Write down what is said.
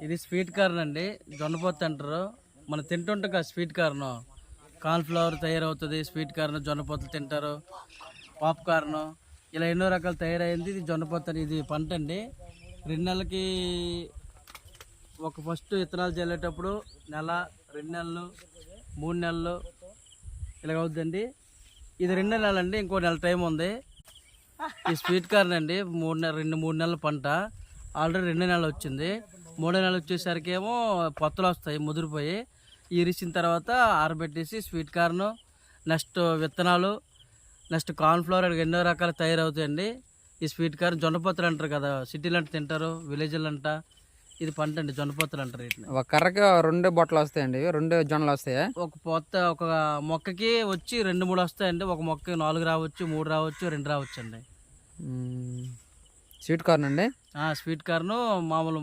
ఇది sweet corn అండి, జొన్నపొత్తు అంటారు. మనం తింటుంటాం కదా స్వీట్ కార్న్, కార్న్ఫ్లవర్ తయారవుతుంది. స్వీట్ కార్న్ జొన్నపొత్తు తింటారు, పాప్కార్న్, ఇలా ఎన్నో రకాలు తయారైంది. ఇది జొన్నపొత్తు అని ఇది పంట అండి. 2 నెలలకి ఫస్ట్ విత్తనాలు చల్లేటప్పుడు నెల, 2 నెలలు, 3 నెలలు ఇలాగ అవుద్దండి. ఇది 2 నెలలు అండి, ఇంకో నెల టైం ఉంది. ఈ స్వీట్ కార్న్ అండి 3 నెలల పంట. ఆల్రెడీ 2 నెలలు వచ్చింది. 3 నెలలు వచ్చేసరికి ఏమో పొత్తులు వస్తాయి, ముదిరిపోయి ఇరిచిన తర్వాత ఆరబెట్టేసి స్వీట్ కార్న్, నెక్స్ట్ విత్తనాలు, నెక్స్ట్ కార్న్ఫ్లవర్ ఎన్నో రకాలు తయారవుతాయండి. ఈ స్వీట్ కార్న్ జొన్నపొత్తులు అంటారు కదా, సిటీలు అంటే తింటారు, విలేజ్లు అంట. ఇది పంట అండి, జొన్నపొత్తులు అంటారు వీటిని. ఒక కర్రకి 2 బొట్టలు వస్తాయండి, 2 జొన్నలు వస్తాయా? ఒక మొక్కకి వచ్చి 2-3 వస్తాయండి. ఒక మొక్కకి 4 రావచ్చు, 3 రావచ్చు, 2 రావచ్చు అండి. స్వీట్ కార్న్ అండి. స్వీట్ కార్న్ మామూలు